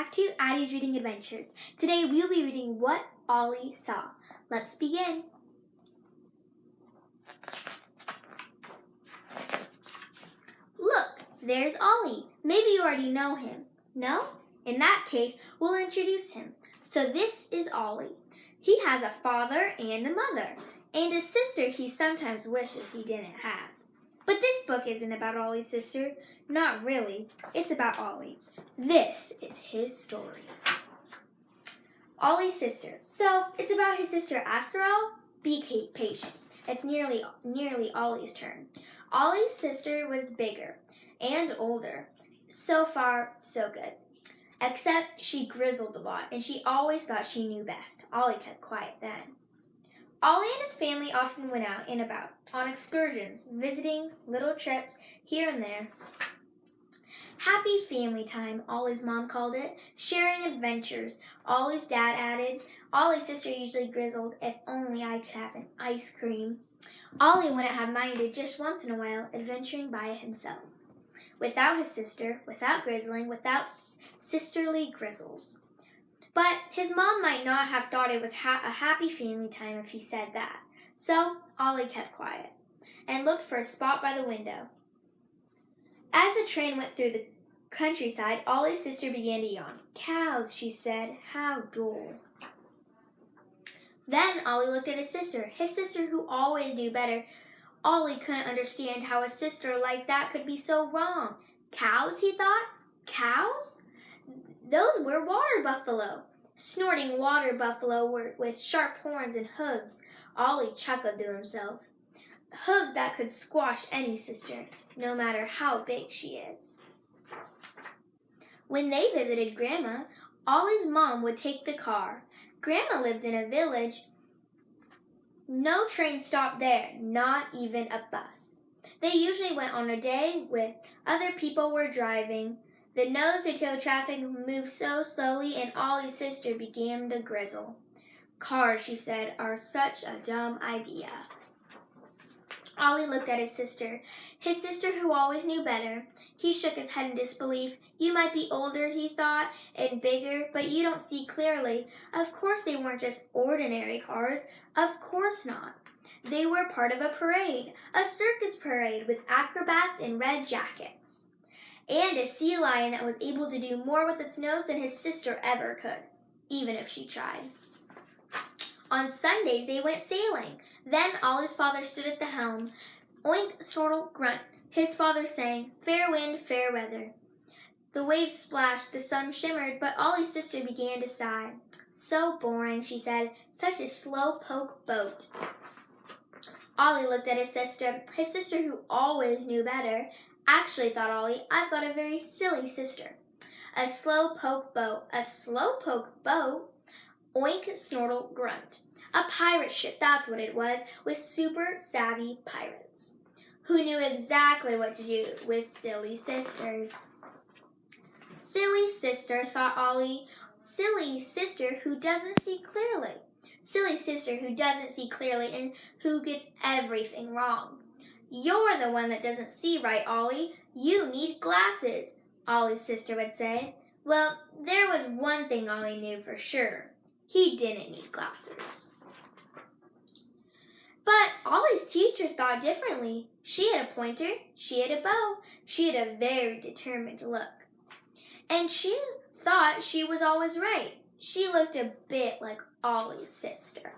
back to Addy's Reading Adventures. Today we will be reading What Ollie Saw. Let's begin. Look, there's Ollie. Maybe you already know him. No? In that case, we'll introduce him. So this is Ollie. He has a father and a mother, and a sister he sometimes wishes he didn't have. But this book isn't about Ollie's sister. Not really. It's about Ollie. This is his story. Ollie's sister. So, it's about his sister after all? Be patient. It's nearly Ollie's turn. Ollie's sister was bigger and older. So far, so good. Except she grizzled a lot, and she always thought she knew best. Ollie kept quiet then. Ollie and his family often went out and about, on excursions, visiting, little trips, here and there. Happy family time, Ollie's mom called it, sharing adventures, Ollie's dad added. Ollie's sister usually grizzled, if only I could have an ice cream. Ollie wouldn't have minded just once in a while adventuring by himself. Without his sister, without grizzling, without sisterly grizzles. But his mom might not have thought it was a happy family time if he said that. So Ollie kept quiet and looked for a spot by the window. As the train went through the countryside, Ollie's sister began to yawn. Cows, she said, how dull. Then Ollie looked at his sister who always knew better. Ollie couldn't understand how a sister like that could be so wrong. Cows, he thought? Cows? Those were water buffalo. Snorting water buffalo with sharp horns and hooves. Ollie chuckled to himself. Hooves that could squash any sister, no matter how big she is. When they visited Grandma, Ollie's mom would take the car. Grandma lived in a village. No train stopped there, not even a bus. They usually went on a day when other people were driving. The nose-to-tail traffic moved so slowly, and Ollie's sister began to grizzle. Cars, she said, are such a dumb idea. Ollie looked at his sister who always knew better. He shook his head in disbelief. You might be older, he thought, and bigger, but you don't see clearly. Of course they weren't just ordinary cars. Of course not. They were part of a parade, a circus parade with acrobats in red jackets. And a sea lion that was able to do more with its nose than his sister ever could, even if she tried. On Sundays, they went sailing. Then Ollie's father stood at the helm. Oink, snortle, grunt. His father sang, fair wind, fair weather. The waves splashed, the sun shimmered, but Ollie's sister began to sigh. So boring, she said. Such a slow-poke boat. Ollie looked at his sister who always knew better. Actually, thought Ollie, I've got a very silly sister. A slow-poke boat. A slow-poke boat? Oink, snortle, grunt. A pirate ship, that's what it was, with super savvy pirates who knew exactly what to do with silly sisters. Silly sister, thought Ollie. Silly sister who doesn't see clearly. Silly sister who doesn't see clearly and who gets everything wrong. You're the one that doesn't see right, Ollie. You need glasses, Ollie's sister would say. Well, there was one thing Ollie knew for sure. He didn't need glasses. But Ollie's teacher thought differently. She had a pointer, she had a bow, she had a very determined look. And she thought she was always right. She looked a bit like Ollie's sister.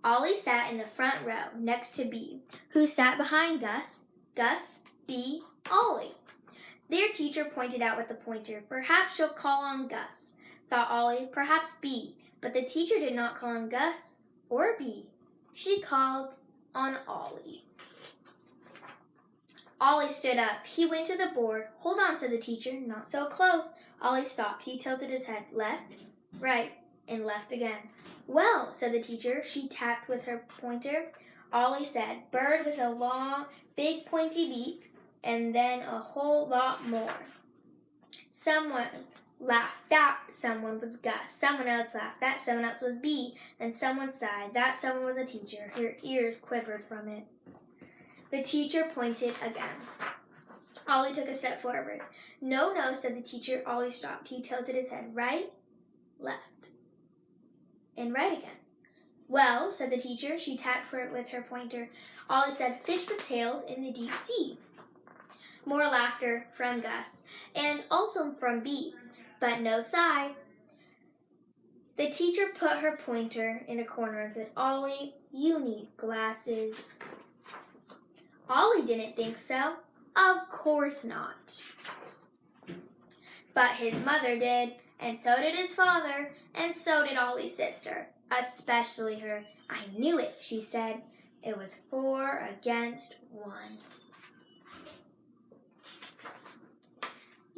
Ollie sat in the front row next to Bee, who sat behind Gus, Bee, Ollie. Their teacher pointed out with the pointer. Perhaps she'll call on Gus, thought Ollie, perhaps Bee. But the teacher did not call on Gus or Bee. She called on Ollie. Ollie stood up. He went to the board. Hold on, said the teacher. Not so close. Ollie stopped. He tilted his head left, right, and left again. Well, said the teacher. She tapped with her pointer. Ollie said, bird with a long, big pointy beak, and then a whole lot more. Someone laughed. That someone was Gus. Someone else laughed. That someone else was Bee. Then someone sighed. That someone was a teacher. Her ears quivered from it. The teacher pointed again. Ollie took a step forward. No, no, said the teacher. Ollie stopped. He tilted his head. Right, left, and right again. Well, said the teacher. She tapped it with her pointer. Ollie said, fish with tails in the deep sea. More laughter from Gus, and also from Bee, but no sigh. The teacher put her pointer in a corner and said, Ollie, you need glasses. Ollie didn't think so. Of course not. But his mother did, and so did his father, and so did Ollie's sister, especially her. I knew it, she said. It was 4 against 1.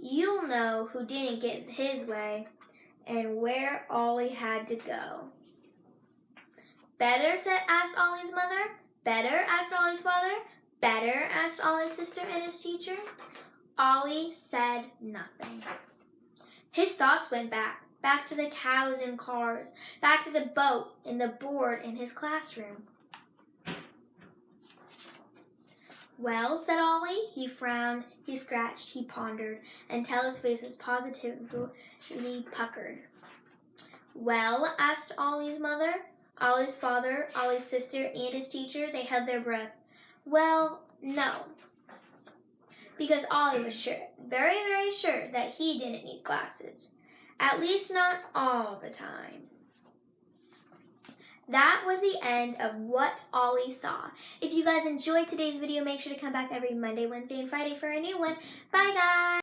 You'll know who didn't get his way and where Ollie had to go. Better, asked Ollie's mother. Better, asked Ollie's father. Better, asked Ollie's sister and his teacher. Ollie said nothing. His thoughts went back to the cows and cars, back to the boat and the board in his classroom. Well, said Ollie. He frowned, he scratched, he pondered, until his face was positively puckered. Well, asked Ollie's mother, Ollie's father, Ollie's sister, and his teacher. They held their breath. Well, no. Because Ollie was sure, very, very sure, that he didn't need glasses. At least not all the time. That was the end of What Ollie Saw. If you guys enjoyed today's video, make sure to come back every Monday, Wednesday, and Friday for a new one. Bye, guys!